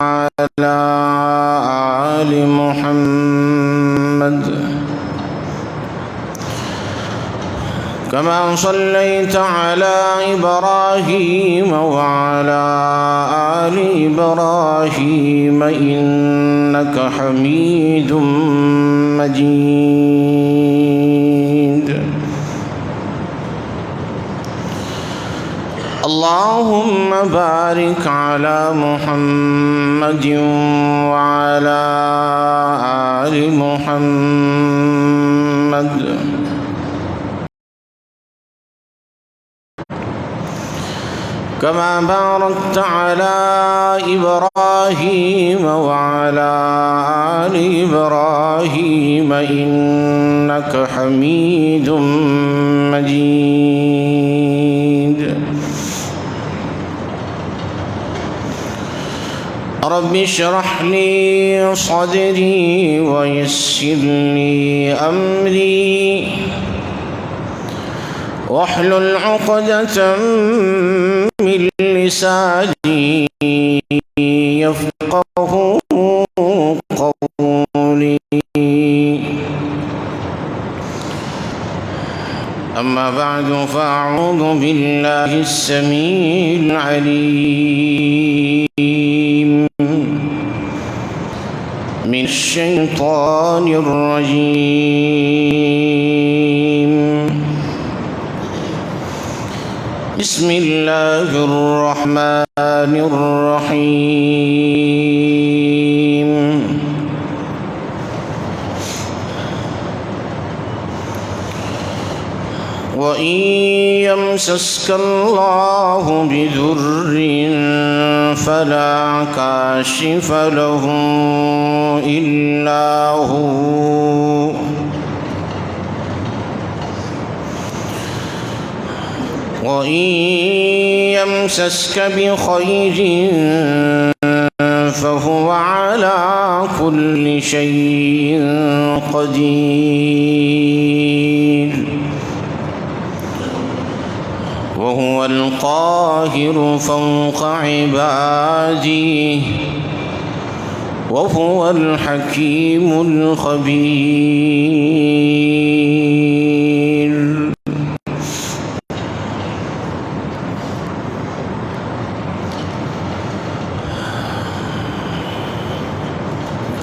وعلى آل محمد كما صليت على إبراهيم وعلى آل إبراهيم إنك حميد مجيد اللهم بارك على محمد وعلى آل محمد كما باركت على إبراهيم وعلى آل إبراهيم إنك حميد مجيد رب اشرح لي صدري ويسر لي أمري واحلل عقدة من لساني يفقه قولي أما بعد فأعوذ بالله السميع العليم من الشيطان الرجيم بسم الله الرحمن الرحيم وإن يمسسك الله بضر فلا كاشف له إلا هو وإن يمسسك بخير فهو على كل شيء قدير وهو القاهر فوق عباده وهو الحكيم الخبير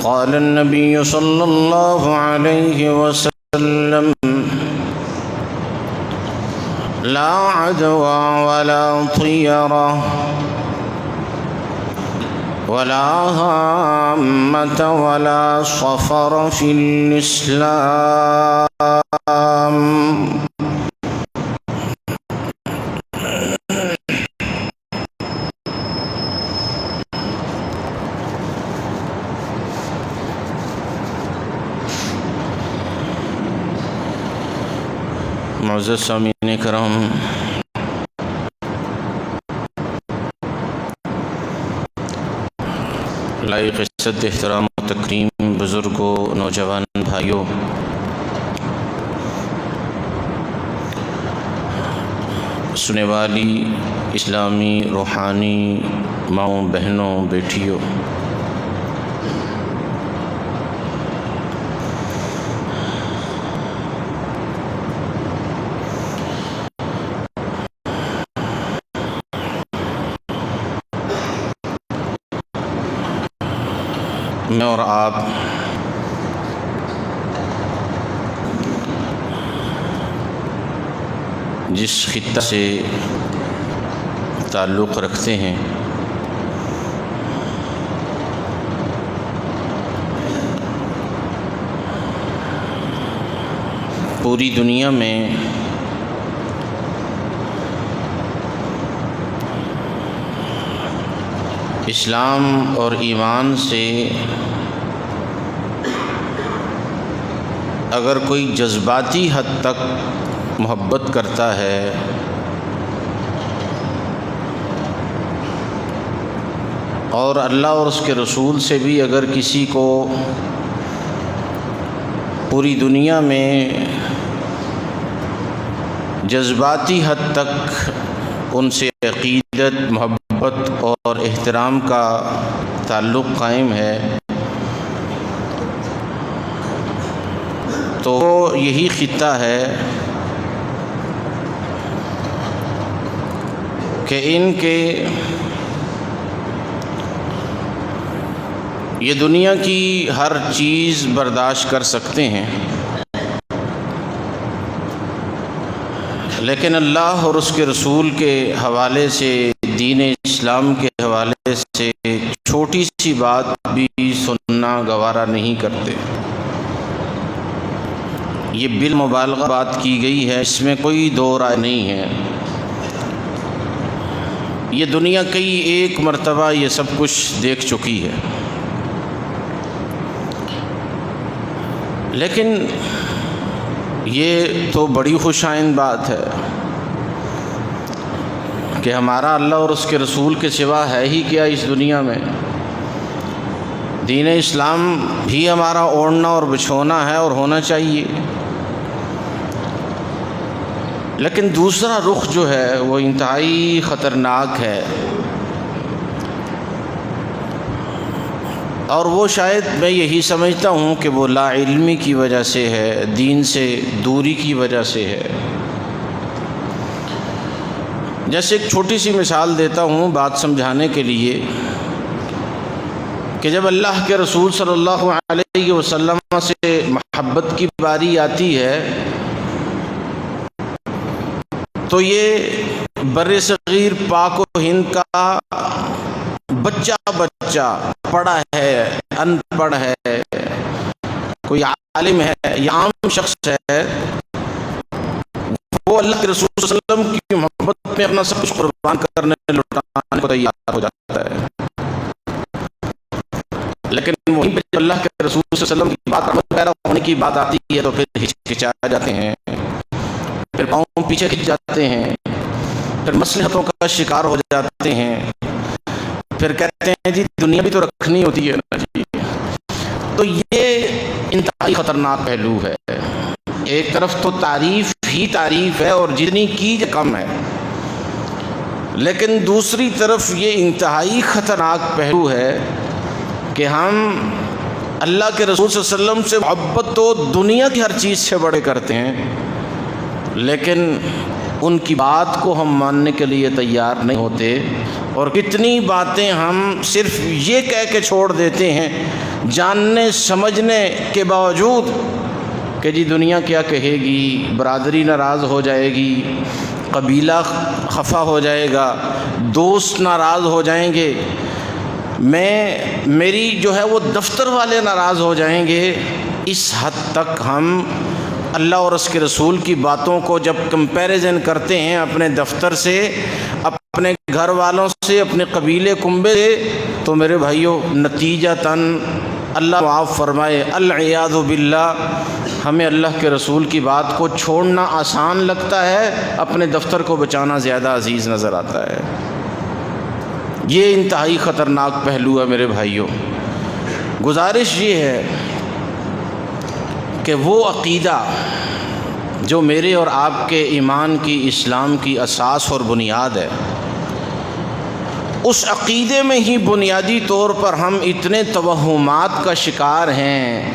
قال النبي صلى الله عليه وسلم لا عدوى ولا طيرة ولا هامة ولا صفر في الإسلام معزز سامعین کرام، لائق عزت احترام و تکریم بزرگوں، نوجوان بھائیوں، سننے والی اسلامی روحانی ماؤں، بہنوں، بیٹیوں، میں اور آپ جس خطہ سے تعلق رکھتے ہیں، پوری دنیا میں اسلام اور ایمان سے اگر کوئی جذباتی حد تک محبت کرتا ہے اور اللہ اور اس کے رسول سے بھی اگر کسی کو پوری دنیا میں جذباتی حد تک ان سے عقیدت، محبت اور احترام کا تعلق قائم ہے تو یہی خطہ ہے کہ ان کے یہ دنیا کی ہر چیز برداشت کر سکتے ہیں، لیکن اللہ اور اس کے رسول کے حوالے سے، دین اسلام کے حوالے سے چھوٹی سی بات بھی سننا گوارا نہیں کرتے۔ یہ بالمبالغہ بات کی گئی ہے، اس میں کوئی دو رائے نہیں ہے۔ یہ دنیا کئی ایک مرتبہ یہ سب کچھ دیکھ چکی ہے، لیکن یہ تو بڑی خوش آئند بات ہے کہ ہمارا اللہ اور اس کے رسول کے سوا ہے ہی کیا اس دنیا میں۔ دین اسلام بھی ہمارا اوڑھنا اور بچھونا ہے اور ہونا چاہیے، لیکن دوسرا رخ جو ہے وہ انتہائی خطرناک ہے، اور وہ شاید میں یہی سمجھتا ہوں کہ وہ لا علمی کی وجہ سے ہے، دین سے دوری کی وجہ سے ہے۔ جیسے ایک چھوٹی سی مثال دیتا ہوں بات سمجھانے کے لیے، کہ جب اللہ کے رسول صلی اللہ علیہ وسلم سے محبت کی باری آتی ہے تو یہ بر صغیر پاک و ہند کا بچہ پڑھا ہے، ان پڑھ ہے، کوئی عالم ہے یا عام شخص ہے، وہ اللہ کے رسول صلی اللہ علیہ وسلم کی محبت میں اپنا سب کچھ قربان کرنے لٹانے کو تیار ہو جاتا ہے، لیکن وہیں پہ جب اللہ کے رسول صلی اللہ علیہ وسلم کی بات پیدا ہونے کی بات آتی ہے تو پھر ہچکچا جاتے ہیں، پھر پاؤں پیچھے کھنچ جاتے ہیں، پھر مصلحتوں کا شکار ہو جاتے ہیں، پھر کہتے ہیں جی دنیا بھی تو رکھنی ہوتی ہے نا جی۔ تو یہ انتہائی خطرناک پہلو ہے۔ ایک طرف تو تعریف ہی تعریف ہے اور جتنی کی کم ہے، لیکن دوسری طرف یہ انتہائی خطرناک پہلو ہے کہ ہم اللہ کے رسول صلی اللہ علیہ وسلم سے محبت تو دنیا کی ہر چیز سے بڑے کرتے ہیں، لیکن ان کی بات کو ہم ماننے کے لیے تیار نہیں ہوتے، اور کتنی باتیں ہم صرف یہ کہہ کے چھوڑ دیتے ہیں جاننے سمجھنے کے باوجود کہ جی دنیا کیا کہے گی، برادری ناراض ہو جائے گی، قبیلہ خفا ہو جائے گا، دوست ناراض ہو جائیں گے، میری جو ہے وہ دفتر والے ناراض ہو جائیں گے۔ اس حد تک ہم اللہ اور اس کے رسول کی باتوں کو جب کمپیریزن کرتے ہیں اپنے دفتر سے، اپنے گھر والوں سے، اپنے قبیلے کنبے سے، تو میرے بھائیوں نتیجتاً اللہ معاف فرمائے العیاذ باللہ ہمیں اللہ کے رسول کی بات کو چھوڑنا آسان لگتا ہے، اپنے دفتر کو بچانا زیادہ عزیز نظر آتا ہے۔ یہ انتہائی خطرناک پہلو ہے میرے بھائیوں۔ گزارش یہ ہے کہ وہ عقیدہ جو میرے اور آپ کے ایمان کی، اسلام کی اساس اور بنیاد ہے، اس عقیدے میں ہی بنیادی طور پر ہم اتنے توہمات کا شکار ہیں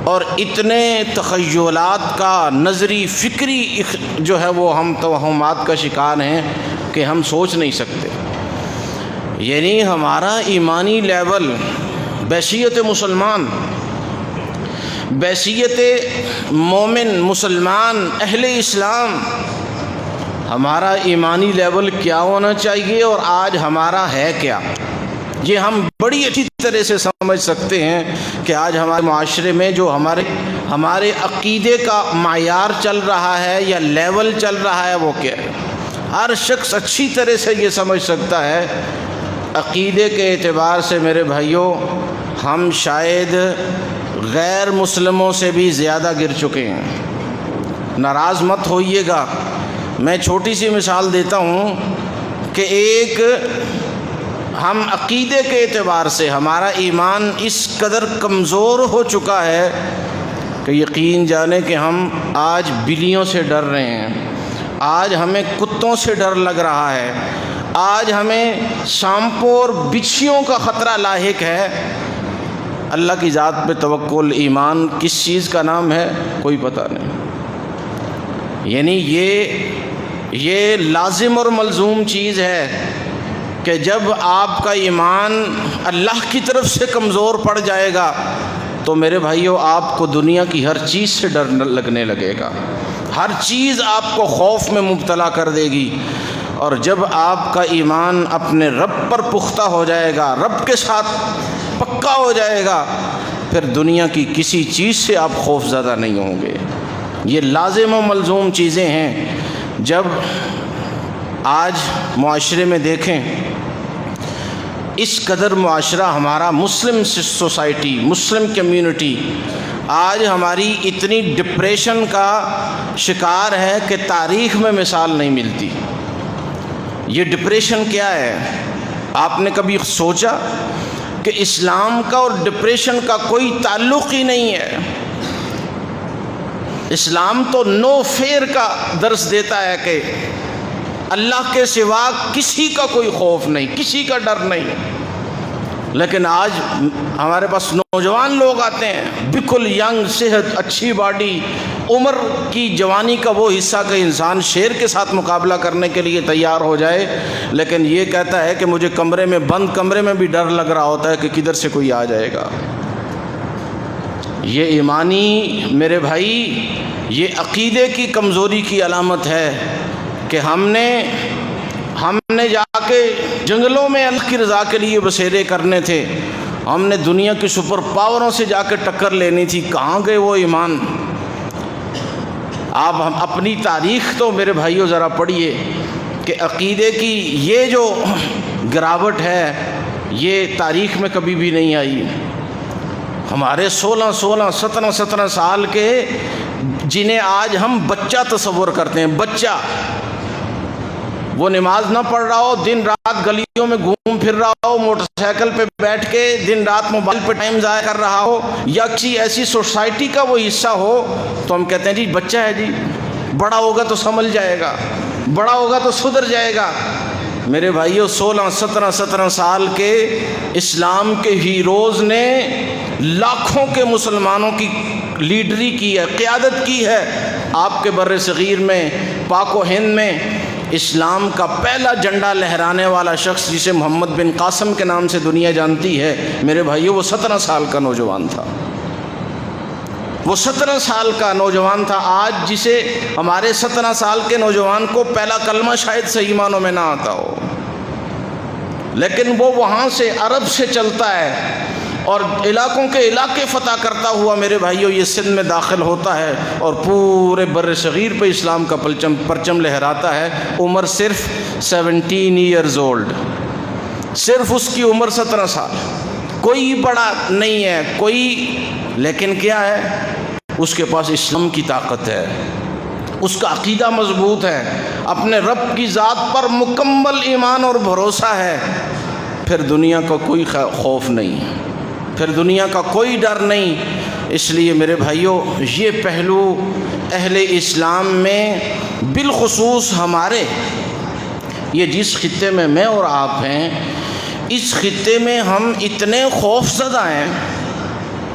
اور اتنے تخیلات کا نظری فکری جو ہے وہ ہم توہمات کا شکار ہیں کہ ہم سوچ نہیں سکتے۔ یعنی ہمارا ایمانی لیول بحیثیت مسلمان، بحیثیت مومن مسلمان اہل اسلام، ہمارا ایمانی لیول کیا ہونا چاہیے اور آج ہمارا ہے کیا، یہ ہم بڑی اچھی طرح سے سمجھ سکتے ہیں کہ آج ہمارے معاشرے میں جو ہمارے عقیدے کا معیار چل رہا ہے یا لیول چل رہا ہے وہ کیا ہے۔ ہر شخص اچھی طرح سے یہ سمجھ سکتا ہے عقیدے کے اعتبار سے میرے بھائیوں ہم شاید غیر مسلموں سے بھی زیادہ گر چکے ہیں۔ ناراض مت ہوئیے گا، میں چھوٹی سی مثال دیتا ہوں کہ ایک ہم عقیدے کے اعتبار سے ہمارا ایمان اس قدر کمزور ہو چکا ہے کہ یقین جانے کہ ہم آج بلیوں سے ڈر رہے ہیں، آج ہمیں کتوں سے ڈر لگ رہا ہے، آج ہمیں سانپوں اور بچھیوں کا خطرہ لاحق ہے۔ اللہ کی ذات پہ توکل، ایمان کس چیز کا نام ہے کوئی پتہ نہیں۔ یعنی یہ لازم اور ملزوم چیز ہے کہ جب آپ کا ایمان اللہ کی طرف سے کمزور پڑ جائے گا تو میرے بھائیو آپ کو دنیا کی ہر چیز سے ڈر لگنے لگے گا، ہر چیز آپ کو خوف میں مبتلا کر دے گی۔ اور جب آپ کا ایمان اپنے رب پر پختہ ہو جائے گا، رب کے ساتھ پکا ہو جائے گا، پھر دنیا کی کسی چیز سے آپ خوف زدہ نہیں ہوں گے۔ یہ لازم و ملزوم چیزیں ہیں۔ جب آج معاشرے میں دیکھیں، اس قدر معاشرہ ہمارا مسلم سوسائٹی، مسلم کمیونٹی آج ہماری اتنی ڈپریشن کا شکار ہے کہ تاریخ میں مثال نہیں ملتی۔ یہ ڈپریشن کیا ہے؟ آپ نے کبھی سوچا کہ اسلام کا اور ڈپریشن کا کوئی تعلق ہی نہیں ہے؟ اسلام تو نو فیئر کا درس دیتا ہے کہ اللہ کے سوا کسی کا کوئی خوف نہیں، کسی کا ڈر نہیں۔ لیکن آج ہمارے پاس نوجوان لوگ آتے ہیں، بالکل ینگ، صحت، اچھی باڈی، عمر کی جوانی کا وہ حصہ کہ انسان شیر کے ساتھ مقابلہ کرنے کے لیے تیار ہو جائے، لیکن یہ کہتا ہے کہ مجھے کمرے میں، بند کمرے میں بھی ڈر لگ رہا ہوتا ہے کہ کدھر سے کوئی آ جائے گا۔ یہ ایمانی میرے بھائی، یہ عقیدے کی کمزوری کی علامت ہے کہ ہم نے جا کے جنگلوں میں اللہ کی رضا کے لیے بسیرے کرنے تھے، ہم نے دنیا کی سپر پاوروں سے جا کے ٹکر لینی تھی، کہاں گئے وہ ایمان؟ آپ اپنی تاریخ تو میرے بھائیوں ذرا پڑھیے کہ عقیدے کی یہ جو گراوٹ ہے یہ تاریخ میں کبھی بھی نہیں آئی۔ ہمارے 17 سال کے جنہیں آج ہم بچہ تصور کرتے ہیں، بچہ، وہ نماز نہ پڑھ رہا ہو، دن رات گلیوں میں گھوم پھر رہا ہو، موٹر سائیکل پہ بیٹھ کے دن رات موبائل پہ ٹائم ضائع کر رہا ہو، یا کسی ایسی سوسائٹی کا وہ حصہ ہو، تو ہم کہتے ہیں جی بچہ ہے، جی بڑا ہوگا تو سنبھل جائے گا، بڑا ہوگا تو سدھر جائے گا۔ میرے بھائیوں 17 سال کے اسلام کے ہیروز نے لاکھوں کے مسلمانوں کی لیڈری کی ہے، قیادت کی ہے۔ آپ کے بر صغیر میں، پاک و ہند میں اسلام کا پہلا جھنڈا لہرانے والا شخص جسے محمد بن قاسم کے نام سے دنیا جانتی ہے، میرے بھائیوں وہ 17 سال کا نوجوان تھا، وہ 17 سال کا نوجوان تھا۔ آج جسے ہمارے 17 سال کے نوجوان کو پہلا کلمہ شاید صحیح معنوں میں نہ آتا ہو، لیکن وہ وہاں سے عرب سے چلتا ہے اور علاقوں کے علاقے فتح کرتا ہوا میرے بھائیوں یہ سندھ میں داخل ہوتا ہے اور پورے بر صغیر پہ اسلام کا پرچم لہراتا ہے۔ عمر صرف 17 ایئرز اولڈ، صرف اس کی عمر 17 سال، کوئی بڑا نہیں ہے کوئی، لیکن کیا ہے؟ اس کے پاس اسلام کی طاقت ہے، اس کا عقیدہ مضبوط ہے، اپنے رب کی ذات پر مکمل ایمان اور بھروسہ ہے، پھر دنیا کا کوئی خوف نہیں، پھر دنیا کا کوئی ڈر نہیں۔ اس لیے میرے بھائیوں یہ پہلو اہل اسلام میں، بالخصوص ہمارے یہ جس خطے میں میں اور آپ ہیں، اس خطے میں ہم اتنے خوف زدہ ہیں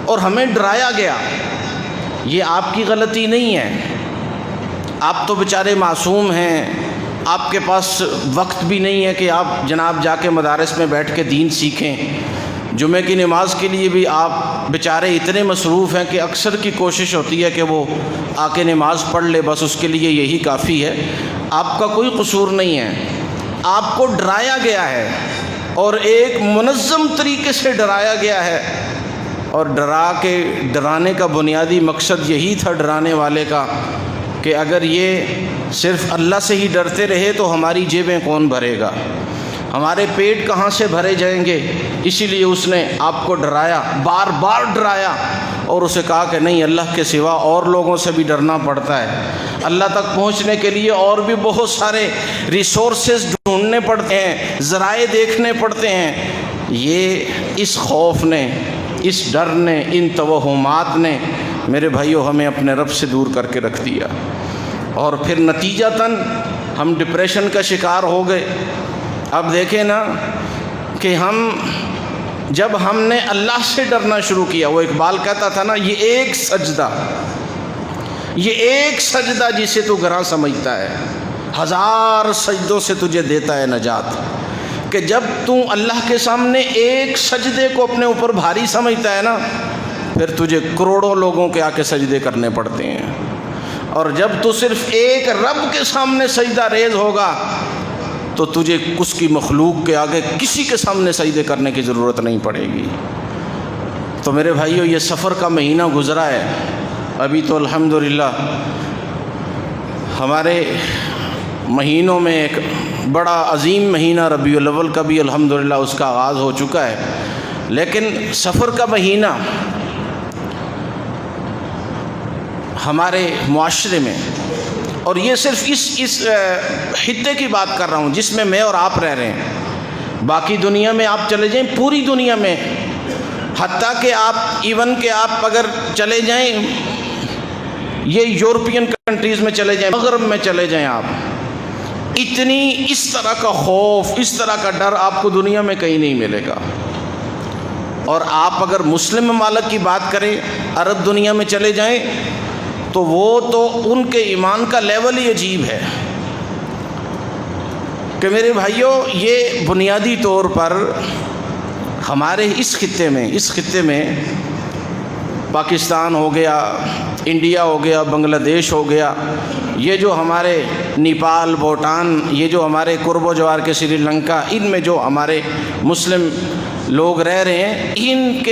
اور ہمیں ڈرایا گیا۔ یہ آپ کی غلطی نہیں ہے، آپ تو بیچارے معصوم ہیں، آپ کے پاس وقت بھی نہیں ہے کہ آپ جناب جا کے مدارس میں بیٹھ کے دین سیکھیں۔ جمعے کی نماز کے لیے بھی آپ بیچارے اتنے مصروف ہیں کہ اکثر کی کوشش ہوتی ہے کہ وہ آ کے نماز پڑھ لے، بس اس کے لیے یہی کافی ہے۔ آپ کا کوئی قصور نہیں ہے، آپ کو ڈرایا گیا ہے اور ایک منظم طریقے سے ڈرایا گیا ہے، اور ڈرانے کا بنیادی مقصد یہی تھا ڈرانے والے کا کہ اگر یہ صرف اللہ سے ہی ڈرتے رہے تو ہماری جیبیں کون بھرے گا، ہمارے پیٹ کہاں سے بھرے جائیں گے۔ اسی لیے اس نے آپ کو ڈرایا، بار بار ڈرایا، اور اسے کہا کہ نہیں، اللہ کے سوا اور لوگوں سے بھی ڈرنا پڑتا ہے، اللہ تک پہنچنے کے لیے اور بھی بہت سارے ریسورسز ڈھونڈنے پڑتے ہیں، ذرائع دیکھنے پڑتے ہیں۔ یہ اس خوف نے، اس ڈر نے، ان توہمات نے میرے بھائیوں ہمیں اپنے رب سے دور کر کے رکھ دیا، اور پھر نتیجتاً ہم ڈپریشن کا شکار ہو گئے۔ اب دیکھیں نا کہ جب ہم نے اللہ سے ڈرنا شروع کیا، وہ اقبال کہتا تھا نا، یہ ایک سجدہ جسے تو گراں سمجھتا ہے، 1000 سجدوں سے تجھے دیتا ہے نجات. کہ جب تو اللہ کے سامنے ایک سجدے کو اپنے اوپر بھاری سمجھتا ہے نا، پھر تجھے کروڑوں لوگوں کے آ کے سجدے کرنے پڑتے ہیں. اور جب تو صرف ایک رب کے سامنے سجدہ ریز ہوگا تو تجھے اس کی مخلوق کے آگے کسی کے سامنے سجدے کرنے کی ضرورت نہیں پڑے گی. تو میرے بھائیو، یہ سفر کا مہینہ گزرا ہے. ابھی تو الحمدللہ ہمارے مہینوں میں ایک بڑا عظیم مہینہ ربیع الاول کا بھی الحمدللہ اس کا آغاز ہو چکا ہے. لیکن سفر کا مہینہ ہمارے معاشرے میں، اور یہ صرف اس خطے کی بات کر رہا ہوں جس میں اور آپ رہ رہے ہیں، باقی دنیا میں آپ چلے جائیں، پوری دنیا میں، حتیٰ کہ آپ اگر چلے جائیں یہ یورپین کنٹریز میں چلے جائیں، مغرب میں چلے جائیں، آپ اتنی اس طرح کا خوف، اس طرح کا ڈر آپ کو دنیا میں کہیں نہیں ملے گا. اور آپ اگر مسلم ممالک کی بات کریں، عرب دنیا میں چلے جائیں، تو وہ تو ان کے ایمان کا لیول ہی عجیب ہے. کہ میرے بھائیوں، یہ بنیادی طور پر ہمارے اس خطے میں پاکستان ہو گیا، انڈیا ہو گیا، بنگلہ دیش ہو گیا، یہ جو ہمارے نیپال، بھوٹان، یہ جو ہمارے قرب و جوار کے سری لنکا، ان میں جو ہمارے مسلم لوگ رہ رہے ہیں، ان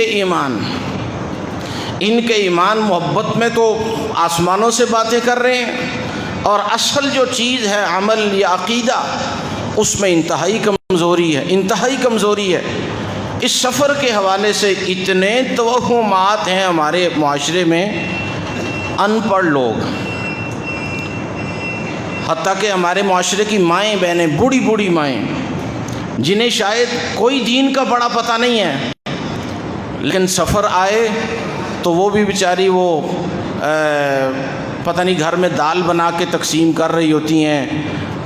کے ایمان محبت میں تو آسمانوں سے باتیں کر رہے ہیں، اور اصل جو چیز ہے عمل یا عقیدہ، اس میں انتہائی کمزوری ہے. اس سفر کے حوالے سے اتنے توہمات ہیں ہمارے معاشرے میں. ان پڑھ لوگ، حتیٰ کہ ہمارے معاشرے کی مائیں بہنیں، بوڑھی مائیں، جنہیں شاید کوئی دین کا بڑا پتہ نہیں ہے، لیکن سفر آئے تو وہ بھی بیچاری پتہ نہیں گھر میں دال بنا کے تقسیم کر رہی ہوتی ہیں،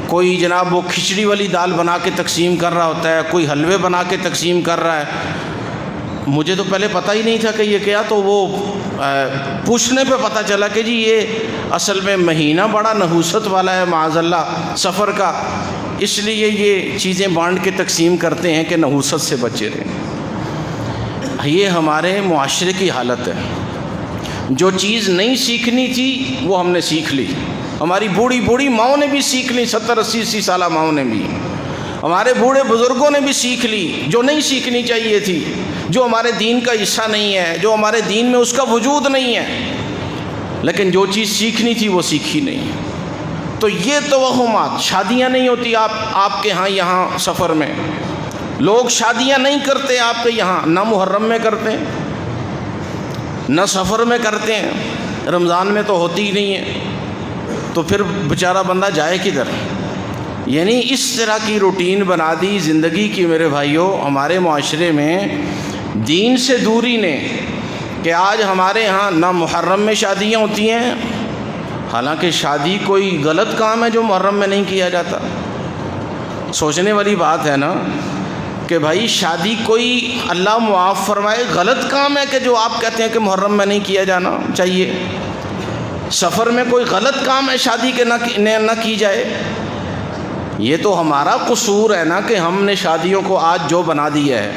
کوئی جناب وہ کھچڑی والی دال بنا کے تقسیم کر رہا ہوتا ہے، کوئی حلوے بنا کے تقسیم کر رہا ہے. مجھے تو پہلے پتہ ہی نہیں تھا کہ یہ کیا، تو وہ پوچھنے پہ پتہ چلا کہ جی یہ اصل میں مہینہ بڑا نحوست والا ہے معاذ اللہ سفر کا، اس لیے یہ چیزیں بانٹ کے تقسیم کرتے ہیں کہ نحوست سے بچے رہیں. یہ ہمارے معاشرے کی حالت ہے. جو چیز نہیں سیکھنی تھی وہ ہم نے سیکھ لی. ہماری بوڑھی ماؤں نے بھی سیکھ لی، 70-80 سالہ ماؤں نے بھی، ہمارے بوڑھے بزرگوں نے بھی سیکھ لی جو نہیں سیکھنی چاہیے تھی، جو ہمارے دین کا حصہ نہیں ہے، جو ہمارے دین میں اس کا وجود نہیں ہے. لیکن جو چیز سیکھنی تھی وہ سیکھی نہیں. تو یہ توہمات، شادیاں نہیں ہوتی آپ کے ہاں، یہاں سفر میں لوگ شادیاں نہیں کرتے آپ کے یہاں، نہ محرم میں کرتے ہیں نہ سفر میں کرتے ہیں، رمضان میں تو ہوتی ہی نہیں ہے. تو پھر بیچارہ بندہ جائے کدھر؟ یعنی اس طرح کی روٹین بنا دی زندگی کی میرے بھائیوں ہمارے معاشرے میں دین سے دوری نے، کہ آج ہمارے ہاں نہ محرم میں شادیاں ہوتی ہیں، حالانکہ شادی کوئی غلط کام ہے جو محرم میں نہیں کیا جاتا. سوچنے والی بات ہے نا کہ بھائی شادی کوئی اللہ معاف فرمائے غلط کام ہے کہ جو آپ کہتے ہیں کہ محرم میں نہیں کیا جانا چاہیے. سفر میں کوئی غلط کام ہے شادی کے نہ کی جائے. یہ تو ہمارا قصور ہے نا کہ ہم نے شادیوں کو آج جو بنا دیا ہے،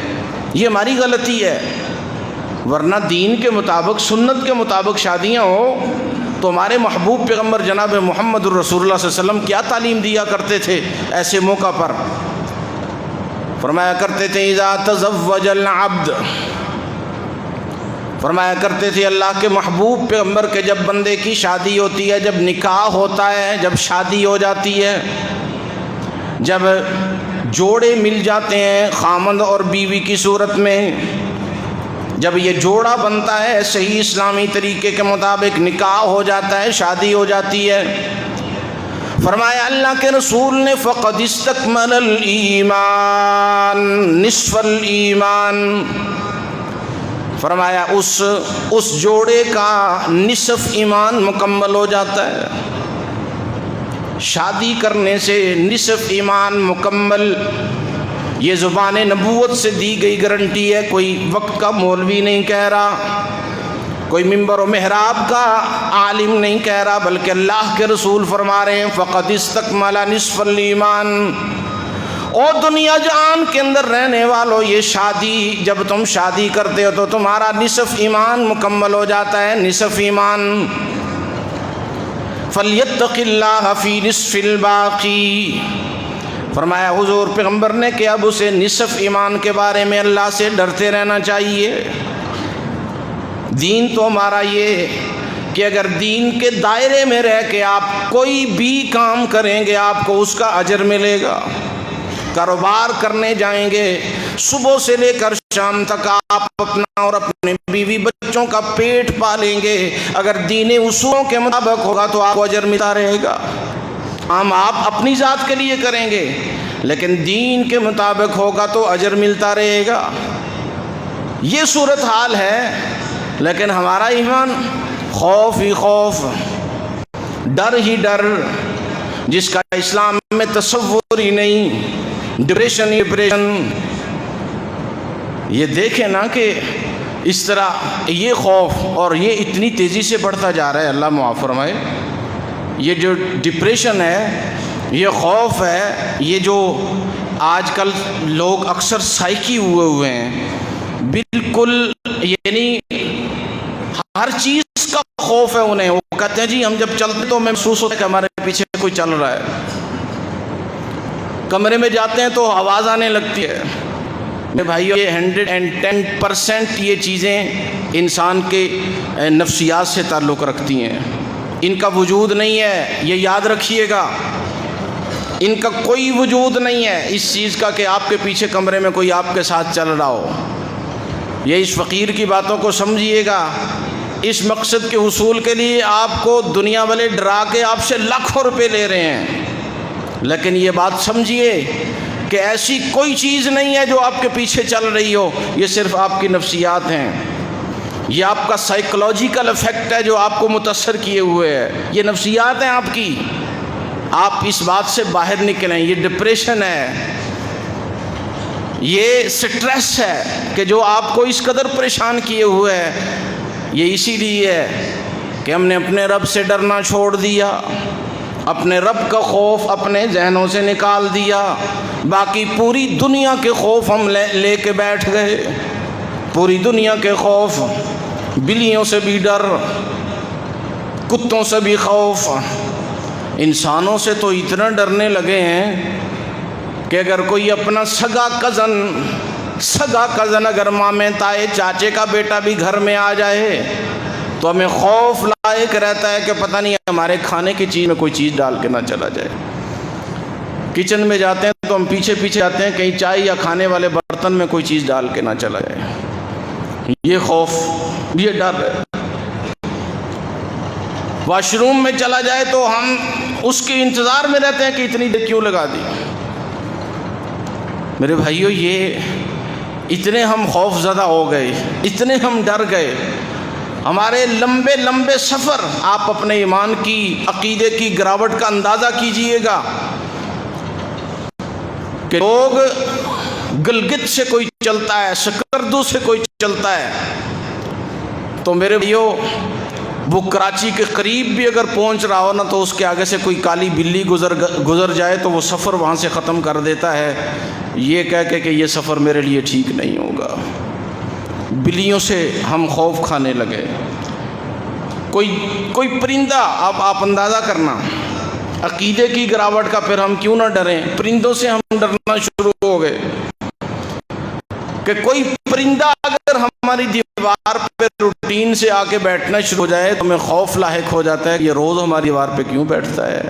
یہ ہماری غلطی ہے. ورنہ دین کے مطابق، سنت کے مطابق شادیاں ہو تو ہمارے محبوب پیغمبر جناب محمد الرسول اللہ صلی اللہ علیہ وسلم کیا تعلیم دیا کرتے تھے ایسے موقع پر؟ فرمایا کرتے تھے اذا تزوج العبد، فرمایا کرتے تھے اللہ کے محبوب پیغمبر کے جب بندے کی شادی ہوتی ہے، جب نکاح ہوتا ہے، جب شادی ہو جاتی ہے، جب جوڑے مل جاتے ہیں خامند اور بیوی کی صورت میں، جب یہ جوڑا بنتا ہے صحیح اسلامی طریقے کے مطابق، نکاح ہو جاتا ہے، شادی ہو جاتی ہے، فرمایا اللہ کے رسول نے فقد استکمل الایمان نصف الایمان، فرمایا اس جوڑے کا نصف ایمان مکمل ہو جاتا ہے. شادی کرنے سے نصف ایمان مکمل یہ زبان نبوت سے دی گئی گارنٹی ہے، کوئی وقت کا مولوی نہیں کہہ رہا، کوئی ممبر و محراب کا عالم نہیں کہہ رہا، بلکہ اللہ کے رسول فرما رہے ہیں فقد استکمل نصف الایمان۔ اور دنیا جہان کے اندر رہنے والوں، یہ شادی، جب تم شادی کرتے ہو تو تمہارا نصف ایمان مکمل ہو جاتا ہے، نصف ایمان۔ فَلْيَتَّقِ اللَّهَ فِي نِصْفِ الْبَاقِي، فرمایا حضور پیغمبر نے کہ اب اسے نصف ایمان کے بارے میں اللہ سے ڈرتے رہنا چاہیے۔ دین تو ہمارا یہ کہ اگر دین کے دائرے میں رہ کے آپ کوئی بھی کام کریں گے آپ کو اس کا اجر ملے گا۔ کاروبار کرنے جائیں گے، صبح سے لے کر شام تک آپ اپنا اور اپنے بیوی بچوں کا پیٹ پالیں گے، اگر دین اصولوں کے مطابق ہوگا تو آپ کو اجر ملتا رہے گا۔ ہم آپ اپنی ذات کے لیے کریں گے لیکن دین کے مطابق ہوگا تو اجر ملتا رہے گا۔ یہ صورتحال ہے، لیکن ہمارا ایمان خوف ہی خوف، ڈر ہی ڈر، جس کا اسلام میں تصور ہی نہیں، ڈپریشن ہی ڈپریشن۔ یہ دیکھیں نا کہ اس طرح یہ خوف اور یہ اتنی تیزی سے بڑھتا جا رہا ہے، اللہ معاف فرمائے۔ یہ جو ڈپریشن ہے، یہ خوف ہے، یہ جو آج کل لوگ اکثر سائیکی ہوئے ہیں، بالکل یعنی ہر چیز کا خوف ہے انہیں۔ وہ کہتے ہیں جی ہم جب چلتے تو ہمیں محسوس ہوتا ہے کہ ہمارے پیچھے کوئی چل رہا ہے، کمرے میں جاتے ہیں تو آواز آنے لگتی ہے۔ میرے بھائیو، یہ 110% یہ چیزیں انسان کے نفسیات سے تعلق رکھتی ہیں، ان کا وجود نہیں ہے، یہ یاد رکھیے گا، ان کا کوئی وجود نہیں ہے اس چیز کا کہ آپ کے پیچھے کمرے میں کوئی آپ کے ساتھ چل رہا ہو۔ یہ اس فقیر کی باتوں کو سمجھیے گا، اس مقصد کے حصول کے لیے آپ کو دنیا والے ڈرا کے آپ سے لاکھوں روپے لے رہے ہیں، لیکن یہ بات سمجھیے کہ ایسی کوئی چیز نہیں ہے جو آپ کے پیچھے چل رہی ہو، یہ صرف آپ کی نفسیات ہیں، یہ آپ کا سائیکولوجیکل ایفیکٹ ہے جو آپ کو متاثر کیے ہوئے ہے، یہ نفسیات ہیں آپ کی۔ آپ اس بات سے باہر نکلیں، یہ ڈپریشن ہے، یہ سٹریس ہے کہ جو آپ کو اس قدر پریشان کیے ہوئے ہے۔ یہ اسی لیے ہے کہ ہم نے اپنے رب سے ڈرنا چھوڑ دیا، اپنے رب کا خوف اپنے ذہنوں سے نکال دیا، باقی پوری دنیا کے خوف ہم لے کے بیٹھ گئے، پوری دنیا کے خوف، بلیوں سے بھی ڈر، کتوں سے بھی خوف، انسانوں سے تو اتنا ڈرنے لگے ہیں کہ اگر کوئی اپنا سگا کزن اگر مامے تائے چاچے کا بیٹا بھی گھر میں آ جائے تو ہمیں خوف لائق رہتا ہے کہ پتہ نہیں ہمارے کھانے کی چیز میں کوئی چیز ڈال کے نہ چلا جائے۔ کچن میں جاتے ہیں تو ہم پیچھے جاتے ہیں کہیں چائے یا کھانے والے برتن میں کوئی چیز ڈال کے نہ چلا جائے۔ یہ خوف، یہ ڈر ہے۔ واش روم میں چلا جائے تو ہم اس کے انتظار میں رہتے ہیں کہ اتنی دیر کیوں لگا دی۔ میرے بھائیو، یہ اتنے ہم خوف زدہ ہو گئے، اتنے ہم ڈر گئے، ہمارے لمبے لمبے سفر، آپ اپنے ایمان کی، عقیدے کی گراوٹ کا اندازہ کیجئے گا کہ لوگ گلگت سے کوئی چلتا ہے، سکردو سے کوئی چلتا ہے، تو میرے بھائیو وہ کراچی کے قریب بھی اگر پہنچ رہا ہو نا تو اس کے آگے سے کوئی کالی بلی گزر جائے تو وہ سفر وہاں سے ختم کر دیتا ہے، یہ کہہ کے کہ یہ سفر میرے لیے ٹھیک نہیں ہوگا۔ بلیوں سے ہم خوف کھانے لگے۔ کوئی پرندہ، آپ اندازہ کرنا عقیدے کی گراوٹ کا، پھر ہم کیوں نہ ڈریں، پرندوں سے ہم ڈرنا شروع ہو گئے کہ کوئی پرندہ اگر ہماری دیوار پہ روٹین سے آ کے بیٹھنا شروع ہو جائے تو ہمیں خوف لاحق ہو جاتا ہے کہ یہ روز ہماری دیوار پہ کیوں بیٹھتا ہے،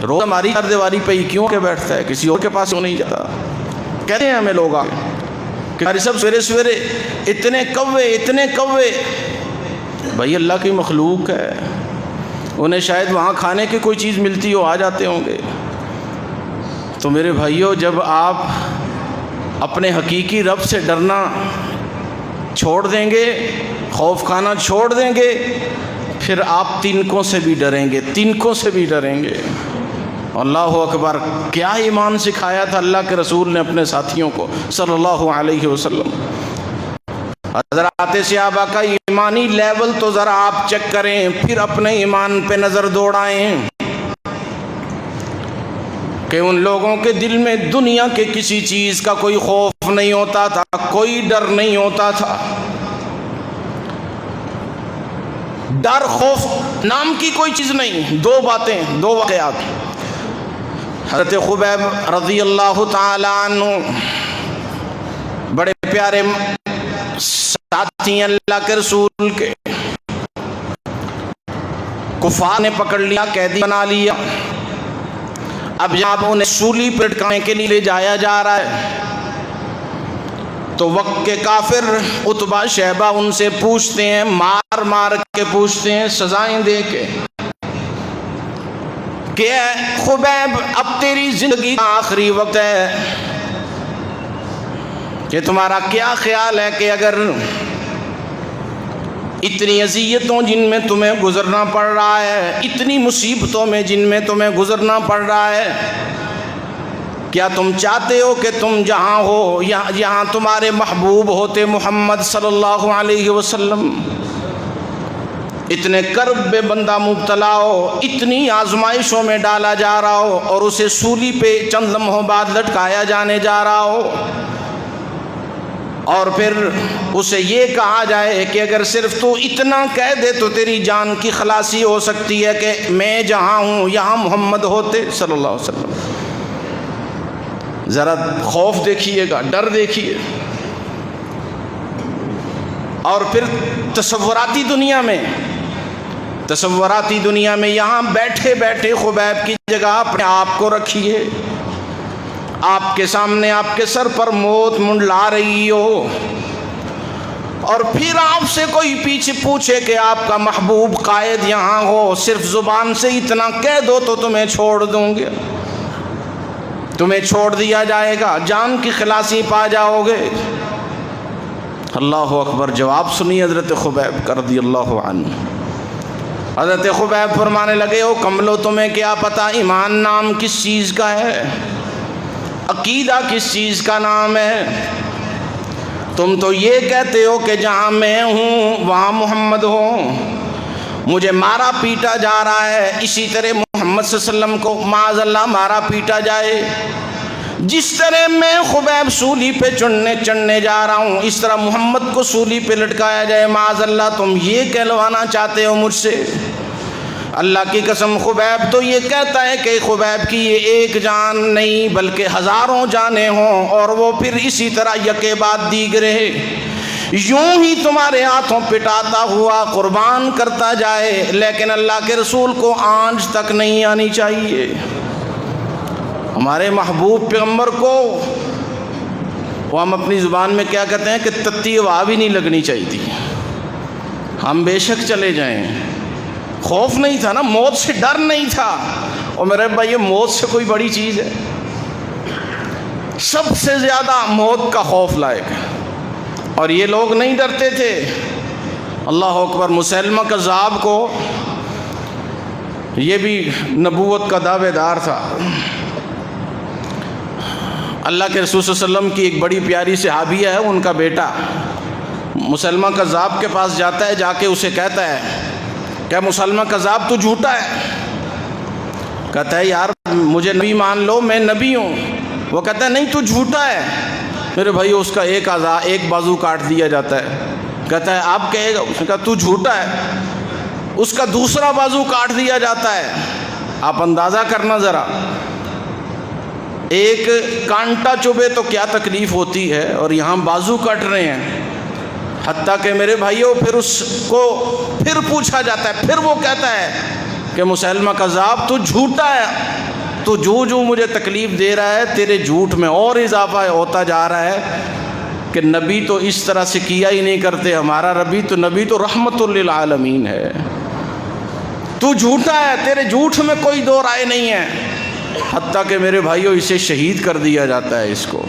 روز ہماری دیواری پہ ہی کیوں کے بیٹھتا ہے، کسی اور کے پاس کیوں نہیں جاتا۔ کہتے ہیں ہمیں لوگ کہ ہماری سب سویرے اتنے کوے، بھائی اللہ کی مخلوق ہے، انہیں شاید وہاں کھانے کی کوئی چیز ملتی ہو، آ جاتے ہوں گے۔ تو میرے بھائیوں، جب آپ اپنے حقیقی رب سے ڈرنا چھوڑ دیں گے، خوف کھانا چھوڑ دیں گے، پھر آپ تنکوں سے بھی ڈریں گے، اللہ اکبر، کیا ایمان سکھایا تھا اللہ کے رسول نے اپنے ساتھیوں کو صلی اللہ علیہ وسلم۔ حضرات صحابہ کا ایمانی لیول تو ذرا آپ چیک کریں، پھر اپنے ایمان پہ نظر دوڑائیں کہ ان لوگوں کے دل میں دنیا کے کسی چیز کا کوئی خوف نہیں ہوتا تھا، کوئی ڈر نہیں ہوتا تھا۔ ڈر خوف نام کی کوئی چیز نہیں۔ دو باتیں، دو واقعات۔ حضرت خبیب رضی اللہ تعالی عنہ بڑے پیارے ساتھی ہیں اللہ کے رسول کے، کفار نے پکڑ لیا، قیدی بنا لیا۔ اب جب انہیں سولی پر لٹکانے کے لیے لے جایا جا رہا ہے تو وقت کے کافر عتبہ شیبہ ان سے پوچھتے ہیں، مار مار کے پوچھتے ہیں، سزائیں دے کے کہ اے خبیب اب تیری زندگی کا آخری وقت ہے، کہ تمہارا کیا خیال ہے کہ اگر اتنی اذیتوں جن میں تمہیں گزرنا پڑ رہا ہے، اتنی مصیبتوں میں جن میں تمہیں گزرنا پڑ رہا ہے، کیا تم چاہتے ہو کہ تم جہاں ہو یہاں تمہارے محبوب ہوتے محمد صلی اللہ علیہ وسلم اتنے کرب میں بندہ مبتلا ہو، اتنی آزمائشوں میں ڈالا جا رہا ہو اور اسے سولی پہ چند لمحوں بعد لٹکایا جانے جا رہا ہو، اور پھر اسے یہ کہا جائے کہ اگر صرف تو اتنا کہہ دے تو تیری جان کی خلاصی ہو سکتی ہے کہ میں جہاں ہوں یہاں محمد ہوتے صلی اللہ علیہ وسلم۔ ذرا خوف دیکھیے گا، ڈر دیکھیے۔ اور پھر تصوراتی دنیا میں یہاں بیٹھے بیٹھے خبیب کی جگہ اپنے آپ کو رکھیے، آپ کے سامنے آپ کے سر پر موت منڈلا رہی ہو، اور پھر آپ سے کوئی پیچھے پوچھے کہ آپ کا محبوب قائد یہاں ہو، صرف زبان سے اتنا کہہ دو تو تمہیں چھوڑ دوں گے، تمہیں چھوڑ دیا جائے گا، جان کی خلاصی پا جاؤ گے۔ اللہ اکبر۔ جواب سنی حضرت خبیب رضی اللہ عنہ۔ حضرت خبیب فرمانے لگے، او کملو تمہیں کیا پتہ ایمان نام کس چیز کا ہے، عقیدہ کس چیز کا نام ہے؟ تم تو یہ کہتے ہو کہ جہاں میں ہوں وہاں محمد ہو، مجھے مارا پیٹا جا رہا ہے، اسی طرح محمد صلی اللہ علیہ وسلم کو معاذ اللہ مارا پیٹا جائے، جس طرح میں خبیب سولی پہ چڑھنے جا رہا ہوں اس طرح محمد کو سولی پہ لٹکایا جائے، معاذ اللہ تم یہ کہلوانا چاہتے ہو مجھ سے؟ اللہ کی قسم خبیب تو یہ کہتا ہے کہ خبیب کی یہ ایک جان نہیں بلکہ ہزاروں جانیں ہوں، اور وہ پھر اسی طرح یکے بعد دیگرے یوں ہی تمہارے ہاتھوں پٹاتا ہوا قربان کرتا جائے، لیکن اللہ کے رسول کو آنچ تک نہیں آنی چاہیے۔ ہمارے محبوب پیغمبر کو وہ ہم اپنی زبان میں کیا کہتے ہیں کہ تتی ہوا بھی نہیں لگنی چاہیے تھی، ہم بے شک چلے جائیں۔ خوف نہیں تھا نا، موت سے ڈر نہیں تھا۔ اور میرے بھائی یہ موت سے کوئی بڑی چیز ہے؟ سب سے زیادہ موت کا خوف لائق ہے، اور یہ لوگ نہیں ڈرتے تھے۔ اللہ اکبر۔ مسیلمہ کذاب کو یہ بھی نبوت کا دعوے دار تھا۔ اللہ کے رسول صلی اللہ علیہ وسلم کی ایک بڑی پیاری صحابیہ ہے، ان کا بیٹا مسلمہ کذاب کے پاس جاتا ہے، جا کے اسے کہتا ہے کہ مسلمہ کذاب تو جھوٹا ہے۔ کہتا ہے یار مجھے نبی مان لو، میں نبی ہوں۔ وہ کہتا ہے نہیں تو جھوٹا ہے۔ میرے بھائی اس کا ایک بازو کاٹ دیا جاتا ہے۔ کہتا ہے آپ کہے گا؟ اس نے کہا تو جھوٹا ہے۔ اس کا دوسرا بازو کاٹ دیا جاتا ہے۔ آپ اندازہ کرنا ذرا، ایک کانٹا چبھے تو کیا تکلیف ہوتی ہے، اور یہاں بازو کٹ رہے ہیں۔ حتیٰ کہ میرے بھائیوں پھر اس کو پھر پوچھا جاتا ہے، پھر وہ کہتا ہے کہ مسیلمہ کذاب تو جھوٹا ہے، تو جو مجھے تکلیف دے رہا ہے تیرے جھوٹ میں اور اضافہ ہوتا جا رہا ہے کہ نبی تو اس طرح سے کیا ہی نہیں کرتے، ہمارا نبی تو رحمت للعالمین ہے، تو جھوٹا ہے، تیرے جھوٹ میں کوئی دو رائے نہیں ہے۔ حتیٰ کہ میرے بھائیوں اسے شہید کر دیا جاتا ہے اس کو۔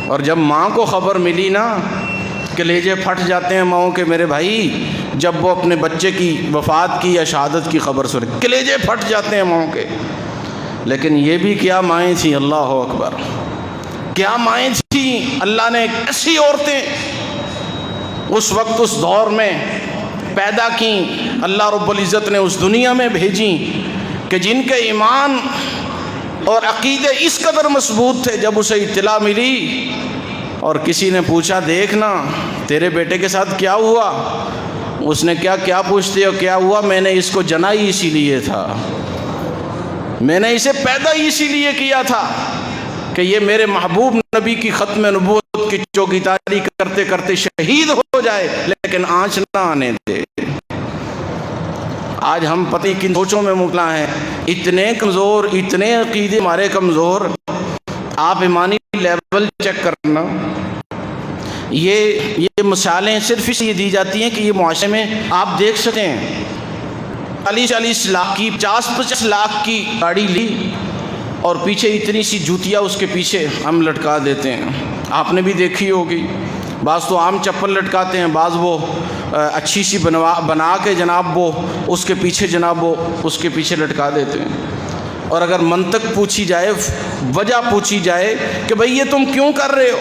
اور جب ماں کو خبر ملی نا، کلیجے پھٹ جاتے ہیں ماؤں کے میرے بھائی، جب وہ اپنے بچے کی وفات کی یا شہادت کی خبر سنے، کلیجے پھٹ جاتے ہیں ماؤں کے لیکن یہ بھی کیا مائیں تھیں، اللہ اکبر، کیا مائیں تھیں۔ اللہ نے ایسی عورتیں اس وقت اس دور میں پیدا کیں، اللہ رب العزت نے اس دنیا میں بھیجیں کہ جن کے ایمان اور عقیدے اس قدر مضبوط تھے، جب اسے اطلاع ملی اور کسی نے پوچھا دیکھنا تیرے بیٹے کے ساتھ کیا ہوا، اس نے کیا پوچھتے ہو کیا ہوا، میں نے اس کو جنا ہی اسی لیے تھا، میں نے اسے پیدا ہی اسی لیے کیا تھا کہ یہ میرے محبوب نبی کی ختم نبوت کی چوکیداری کرتے کرتے شہید ہو جائے، لیکن آنچ نہ آنے دے۔ آج ہم پتہ کن سوچوں میں مبتلا ہیں، اتنے کمزور، اتنے عقیدے ہمارے کمزور۔ آپ ایمانی لیول چیک کرنا، یہ مثالیں صرف اس لیے دی جاتی ہیں کہ یہ معاشرے میں آپ دیکھ سکیں۔ 40 لاکھ کی 50 لاکھ کی گاڑی لی اور پیچھے اتنی سی جوتیاں اس کے پیچھے ہم لٹکا دیتے ہیں، آپ نے بھی دیکھی ہوگی۔ بعض تو عام چپل لٹکاتے ہیں، بعض وہ اچھی سی بنا کے جناب وہ اس کے پیچھے جناب وہ اس کے پیچھے لٹکا دیتے ہیں۔ اور اگر منطق پوچھی جائے، وجہ پوچھی جائے کہ بھئی یہ تم کیوں کر رہے ہو،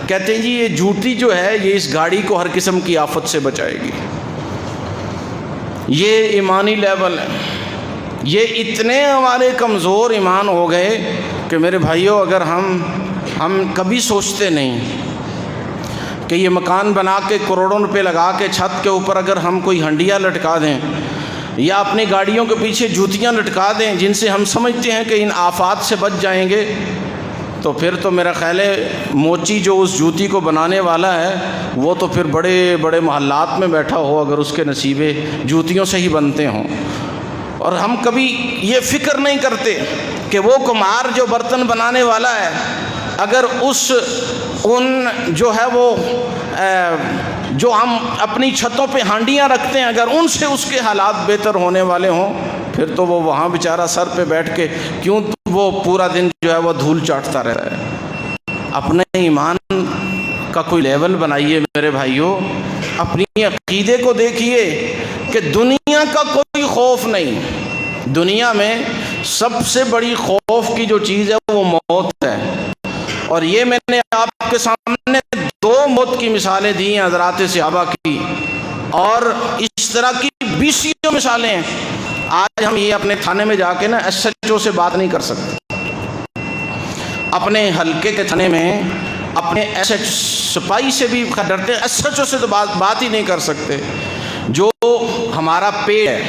کہتے ہیں جی یہ جوتی جو ہے یہ اس گاڑی کو ہر قسم کی آفت سے بچائے گی۔ یہ ایمانی لیول ہے۔ یہ اتنے ہمارے کمزور ایمان ہو گئے کہ میرے بھائیوں، اگر ہم کبھی سوچتے نہیں کہ یہ مکان بنا کے کروڑوں روپے لگا کے چھت کے اوپر اگر ہم کوئی ہنڈیاں لٹکا دیں یا اپنی گاڑیوں کے پیچھے جوتیاں لٹکا دیں جن سے ہم سمجھتے ہیں کہ ان آفات سے بچ جائیں گے، تو پھر تو میرا خیال ہے موچی جو اس جوتی کو بنانے والا ہے وہ تو پھر بڑے بڑے محلات میں بیٹھا ہو اگر اس کے نصیبے جوتیوں سے ہی بنتے ہوں۔ اور ہم کبھی یہ فکر نہیں کرتے کہ وہ کمہار جو برتن بنانے والا ہے، اگر ان جو ہے وہ جو ہم اپنی چھتوں پہ ہانڈیاں رکھتے ہیں، اگر ان سے اس کے حالات بہتر ہونے والے ہوں، پھر تو وہ وہاں بیچارہ سر پہ بیٹھ کے کیوں وہ پورا دن جو ہے وہ دھول چاٹتا رہتا ہے۔ اپنے ایمان کا کوئی لیول بنائیے میرے بھائیوں، اپنی عقیدے کو دیکھیے کہ دنیا کا کوئی خوف نہیں۔ دنیا میں سب سے بڑی خوف کی جو چیز ہے وہ موت ہے، اور یہ میں نے آپ کے سامنے 2 موت کی مثالیں دی ہیں حضرات صحابہ کی، اور اس طرح کی 20 مثالیں ہیں۔ آج ہم یہ اپنے تھانے میں جا کے نا ایس ایچ او سے بات نہیں کر سکتے، اپنے حلقے کے تھانے میں اپنے ایس ایچ سپاہی سے بھی ڈرتے ہیں، ایس ایچ او سے تو بات ہی نہیں کر سکتے۔ جو ہمارا پے ہے،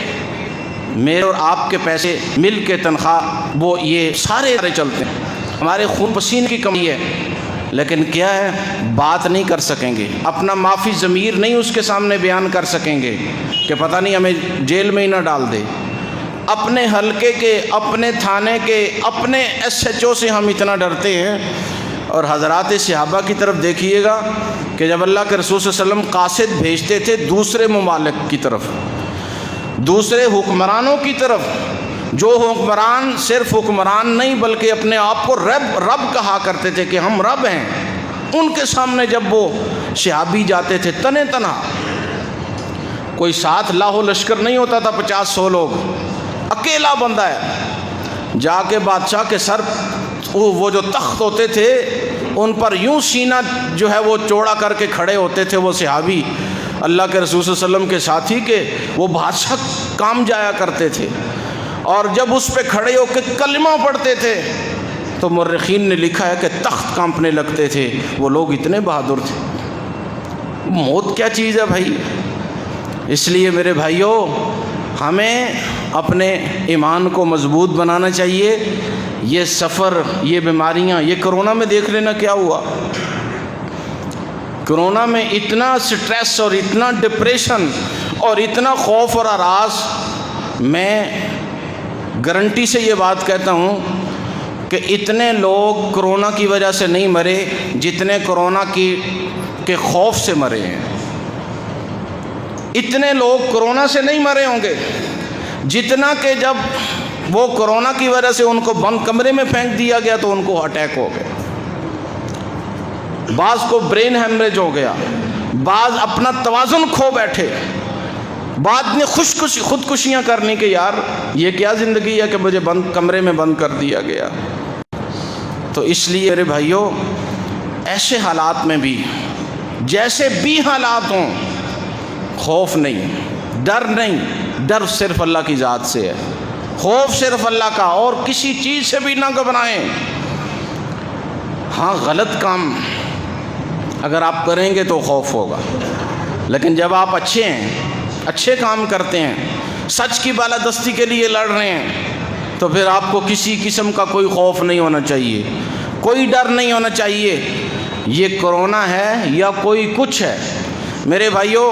میرے اور آپ کے پیسے مل کے تنخواہ وہ یہ سارے چلتے ہیں، ہمارے خون پسینے کی کمی ہے، لیکن کیا ہے بات نہیں کر سکیں گے، اپنا معافی ضمیر نہیں اس کے سامنے بیان کر سکیں گے کہ پتہ نہیں ہمیں جیل میں ہی نہ ڈال دے۔ اپنے حلقے کے، اپنے تھانے کے، اپنے ایس ایچ او سے ہم اتنا ڈرتے ہیں۔ اور حضرات صحابہ کی طرف دیکھیے گا کہ جب اللہ کے رسول صلی اللہ علیہ وسلم قاصد بھیجتے تھے دوسرے ممالک کی طرف، دوسرے حکمرانوں کی طرف، جو حکمران صرف حکمران نہیں بلکہ اپنے آپ کو رب کہا کرتے تھے کہ ہم رب ہیں، ان کے سامنے جب وہ صحابی جاتے تھے تنے تنہا، کوئی ساتھ لاہو لشکر نہیں ہوتا تھا، 50-100 لوگ، اکیلا بندہ ہے، جا کے بادشاہ کے سر وہ جو تخت ہوتے تھے ان پر یوں سینہ جو ہے وہ چوڑا کر کے کھڑے ہوتے تھے وہ صحابی، اللہ کے رسول صلی اللہ علیہ وسلم کے ساتھی کے، وہ بادشاہ کام جایا کرتے تھے، اور جب اس پہ کھڑے ہو کے کلمہ پڑھتے تھے تو مورخین نے لکھا ہے کہ تخت کانپنے لگتے تھے، وہ لوگ اتنے بہادر تھے۔ موت کیا چیز ہے بھائی؟ اس لیے میرے بھائیوں ہمیں اپنے ایمان کو مضبوط بنانا چاہیے۔ یہ سفر، یہ بیماریاں، یہ کرونا میں دیکھ لینا کیا ہوا، کرونا میں اتنا سٹریس اور اتنا ڈپریشن اور اتنا خوف اور ہراس، میں گارنٹی سے یہ بات کہتا ہوں کہ اتنے لوگ کرونا کی وجہ سے نہیں مرے جتنے کرونا کے خوف سے مرے ہیں۔ اتنے لوگ کرونا سے نہیں مرے ہوں گے جتنا کہ جب وہ کرونا کی وجہ سے ان کو بند کمرے میں پھینک دیا گیا تو ان کو اٹیک ہو گیا، بعض کو برین ہیمریج ہو گیا، بعض اپنا توازن کھو بیٹھے، بعد میں خودکشیاں کرنے کے یار یہ کیا زندگی ہے کہ مجھے کمرے میں بند کر دیا گیا۔ تو اس لیے میرے بھائیوں ایسے حالات میں بھی جیسے بھی حالات ہوں خوف نہیں، ڈر نہیں، ڈر صرف اللہ کی ذات سے ہے، خوف صرف اللہ کا، اور کسی چیز سے بھی نہ گھبرائیں۔ ہاں غلط کام اگر آپ کریں گے تو خوف ہوگا، لیکن جب آپ اچھے ہیں، اچھے کام کرتے ہیں، سچ کی بالادستی کے لیے لڑ رہے ہیں، تو پھر آپ کو کسی قسم کا کوئی خوف نہیں ہونا چاہیے، کوئی ڈر نہیں ہونا چاہیے۔ یہ کرونا ہے یا کوئی کچھ ہے میرے بھائیوں،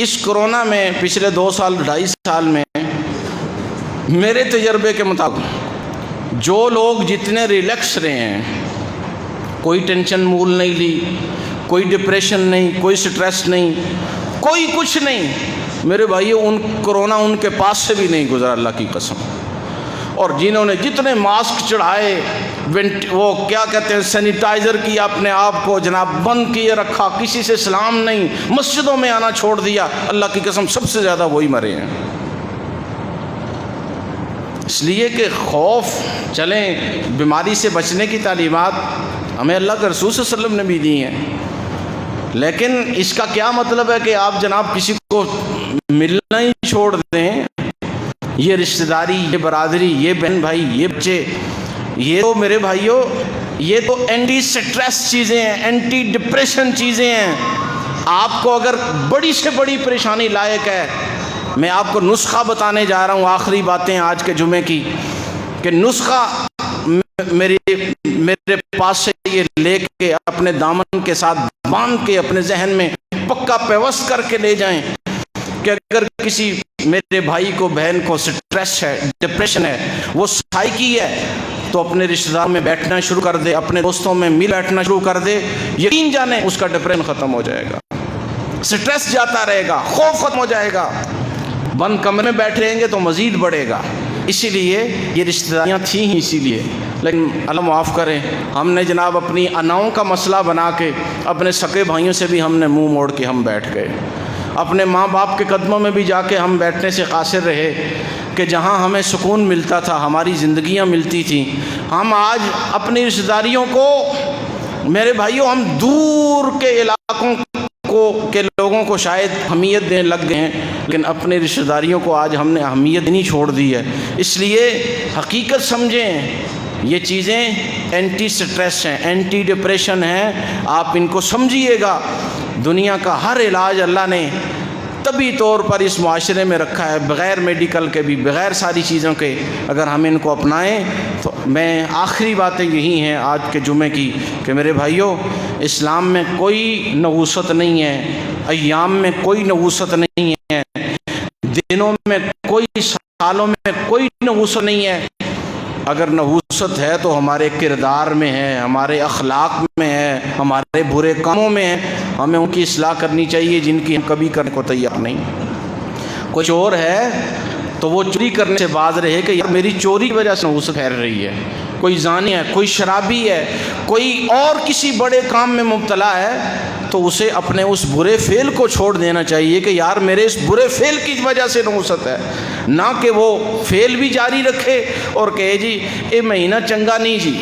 اس کرونا میں پچھلے 2 سال 2.5 سال میں میرے تجربے کے مطابق جو لوگ جتنے ریلیکس رہے ہیں، کوئی ٹینشن مول نہیں لی، کوئی ڈپریشن نہیں، کوئی سٹریس نہیں، کوئی کچھ نہیں میرے بھائیو، کرونا ان کے پاس سے بھی نہیں گزرا اللہ کی قسم۔ اور جنہوں نے جتنے ماسک چڑھائے، وہ کیا کہتے ہیں سینیٹائزر کیا اپنے آپ کو جناب، بند کیے رکھا، کسی سے سلام نہیں، مسجدوں میں آنا چھوڑ دیا، اللہ کی قسم سب سے زیادہ وہی مرے ہیں۔ اس لیے کہ خوف، چلیں بیماری سے بچنے کی تعلیمات ہمیں اللہ کے رسول صلی اللہ علیہ وسلم نے بھی دی ہیں، لیکن اس کا کیا مطلب ہے کہ آپ جناب کسی کو ملنا ہی چھوڑ دیں؟ یہ رشتہ داری، یہ برادری، یہ بہن بھائی، یہ بچے، یہ تو میرے بھائیوں یہ تو اینٹی سٹریس چیزیں ہیں، اینٹی ڈپریشن چیزیں ہیں۔ آپ کو اگر بڑی سے بڑی پریشانی لائق ہے، میں آپ کو نسخہ بتانے جا رہا ہوں، آخری باتیں آج کے جمعے کی، کہ نسخہ میرے پاس سے یہ لے کے اپنے دامن کے ساتھ باندھ کے اپنے ذہن میں پکا پیوست کر کے لے جائیں کہ اگر کسی میرے بھائی کو، بہن کو سٹریس ہے، ڈپریشن ہے، وہ سائیکی ہے، تو اپنے رشتہ دار میں بیٹھنا شروع کر دے، اپنے دوستوں میں مل بیٹھنا شروع کر دے، یقین جانے اس کا ڈپریشن ختم ہو جائے گا، سٹریس جاتا رہے گا، خوف ختم ہو جائے گا۔ بند کمرے میں بیٹھ رہیں گے تو مزید بڑھے گا۔ اسی لیے یہ رشتہ داریاں تھیں ہی اسی لیے، لیکن اللہ معاف کرے ہم نے جناب اپنی اناؤں کا مسئلہ بنا کے اپنے سکے بھائیوں سے بھی ہم نے منہ موڑ کے ہم بیٹھ گئے، اپنے ماں باپ کے قدموں میں بھی جا کے ہم بیٹھنے سے قاصر رہے کہ جہاں ہمیں سکون ملتا تھا، ہماری زندگیاں ملتی تھیں، ہم آج اپنی رشتہ داریوں کو میرے بھائیوں ہم دور کے علاقوں کے لوگوں کو شاید اہمیت دینے لگ گئے ہیں، لیکن اپنے رشتہ داریوں کو آج ہم نے اہمیت نہیں چھوڑ دی ہے۔ اس لیے حقیقت سمجھیں، یہ چیزیں اینٹی سٹریس ہیں، اینٹی ڈپریشن ہیں، آپ ان کو سمجھیے گا۔ دنیا کا ہر علاج اللہ نے طبی طور پر اس معاشرے میں رکھا ہے، بغیر میڈیکل کے بھی، بغیر ساری چیزوں کے، اگر ہم ان کو اپنائیں تو میں آخری باتیں یہی ہیں آج کے جمعے کی کہ میرے بھائیوں، اسلام میں کوئی نحوست نہیں ہے، ایام میں کوئی نحوست نہیں ہے، دنوں میں کوئی، سالوں میں کوئی نحوست نہیں ہے۔ اگر نحوست ہے تو ہمارے کردار میں ہے، ہمارے اخلاق میں ہے، ہمارے برے کاموں میں ہے، ہمیں ان کی اصلاح کرنی چاہیے جن کی ہم کبھی کرنے کو تیار نہیں۔ کوئی چور ہے تو وہ چوری کرنے سے باز رہے کہ یار میری چوری کی وجہ سے نحوست پھیل رہی ہے، کوئی زانی ہے، کوئی شرابی ہے، کوئی اور کسی بڑے کام میں مبتلا ہے، تو اسے اپنے اس برے فعل کو چھوڑ دینا چاہیے کہ یار میرے اس برے فعل کی وجہ سے نحوست ہے، نہ کہ وہ فعل بھی جاری رکھے اور کہے جی یہ مہینہ چنگا نہیں جی،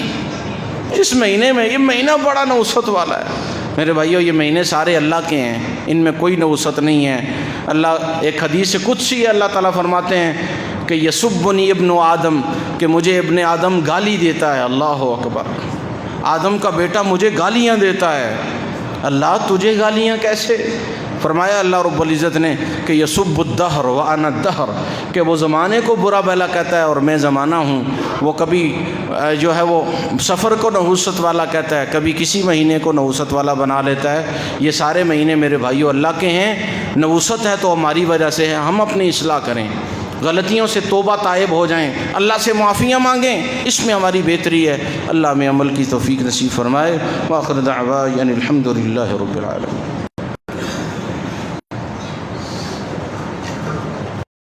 اس مہینے میں یہ مہینہ بڑا نحوست والا ہے۔ میرے بھائیو یہ مہینے سارے اللہ کے ہیں، ان میں کوئی نحوست نہیں ہے۔ اللہ ایک حدیث قدسی ہے، اللہ تعالیٰ فرماتے ہیں کہ یسبنی ابن آدم، کہ مجھے ابن آدم گالی دیتا ہے، اللہ اکبر، آدم کا بیٹا مجھے گالیاں دیتا ہے۔ اللہ تجھے گالیاں کیسے؟ فرمایا اللہ رب العزت نے کہ یسب الدہر وانا الدہر، کہ وہ زمانے کو برا بھلا کہتا ہے اور میں زمانہ ہوں۔ وہ کبھی جو ہے وہ سفر کو نحوست والا کہتا ہے، کبھی کسی مہینے کو نحوست والا بنا لیتا ہے۔ یہ سارے مہینے میرے بھائیو اللہ کے ہیں، نحوست ہے تو ہماری وجہ سے ہے، ہم اپنی اصلاح کریں، غلطیوں سے توبہ تائب ہو جائیں، اللہ سے معافیاں مانگیں، اس میں ہماری بہتری ہے۔ اللہ میں عمل کی توفیق نصیب فرمائے۔ وآخر دعوانا الحمد للہ رب العالمین۔